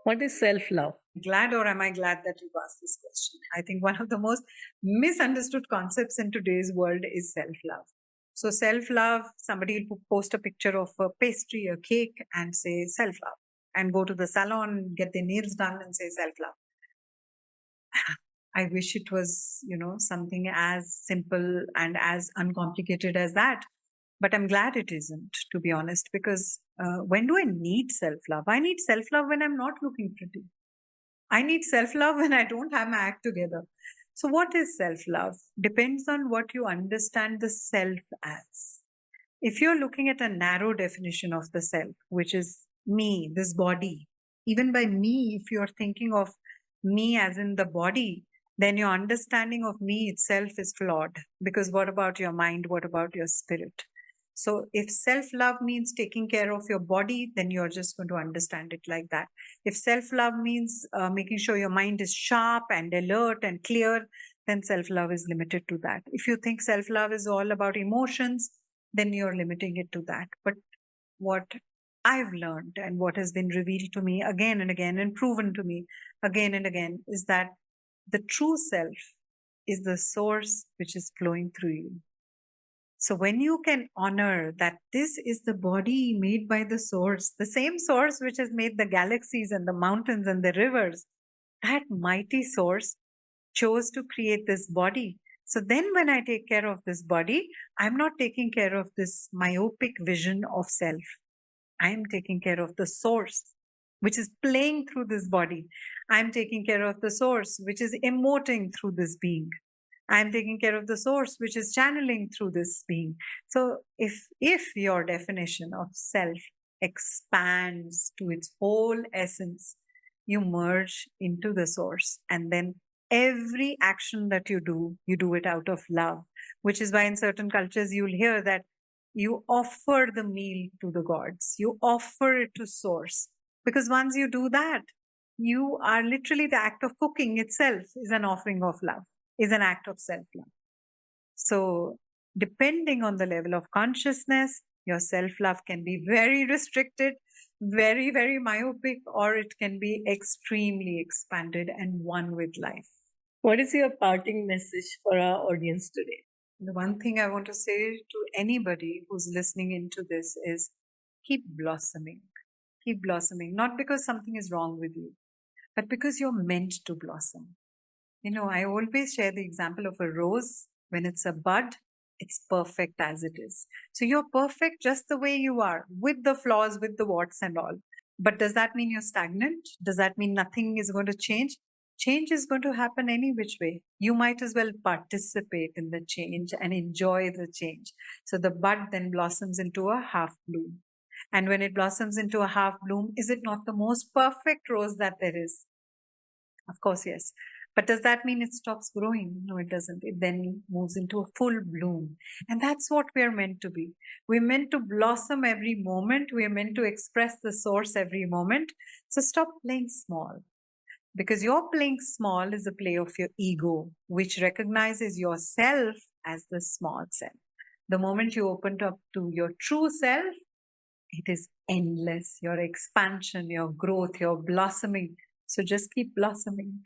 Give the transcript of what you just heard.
What is self-love? Glad, or am I glad that you've asked this question? I think one of the most misunderstood concepts in today's world is self-love. So self-love, somebody will post a picture of a pastry, a cake, and say self-love, and go to the salon, get their nails done and say self-love. I wish it was, something as simple and as uncomplicated as that. But I'm glad it isn't, to be honest, because when do I need self love? I need self love when I'm not looking pretty. I need self love when I don't have my act together. So, what is self love? Depends on what you understand the self as. If you're looking at a narrow definition of the self, which is me, this body, even by me, if you're thinking of me as in the body, then your understanding of me itself is flawed. Because what about your mind? What about your spirit? So, if self love means taking care of your body, then you're just going to understand it like that. If self love means making sure your mind is sharp and alert and clear, then self love is limited to that. If you think self love is all about emotions, then you're limiting it to that. But what I've learned and what has been revealed to me again and again and proven to me again and again is that the true self is the source which is flowing through you. So when you can honor that this is the body made by the source, the same source which has made the galaxies and the mountains and the rivers, that mighty source chose to create this body. So then when I take care of this body, I'm not taking care of this myopic vision of self. I'm taking care of the source which is playing through this body. I'm taking care of the source which is emoting through this being. I'm taking care of the source which is channeling through this being. So if your definition of self expands to its whole essence, you merge into the source, and then every action that you do it out of love, which is why in certain cultures you'll hear that you offer the meal to the gods, you offer it to source, because once you do that, you are literally, the act of cooking itself is an offering of love, is an act of self love. So, depending on the level of consciousness, your self love can be very restricted, very, very myopic, or it can be extremely expanded and one with life. What is your parting message for our audience today? The one thing I want to say to anybody who's listening into this is keep blossoming. Keep blossoming, not because something is wrong with you, but because you're meant to blossom. I always share the example of a rose. When it's a bud, it's perfect as it is. So you're perfect just the way you are, with the flaws, with the warts and all. But does that mean you're stagnant? Does that mean nothing is going to change? Change is going to happen any which way. You might as well participate in the change and enjoy the change. So the bud then blossoms into a half bloom. And when it blossoms into a half bloom, is it not the most perfect rose that there is? Of course, yes. But does that mean it stops growing? No, it doesn't. It then moves into a full bloom. And that's what we're meant to be. We're meant to blossom every moment. We're meant to express the source every moment. So stop playing small. Because your playing small is a play of your ego, which recognizes yourself as the small self. The moment you open up to your true self, it is endless. Your expansion, your growth, your blossoming. So just keep blossoming.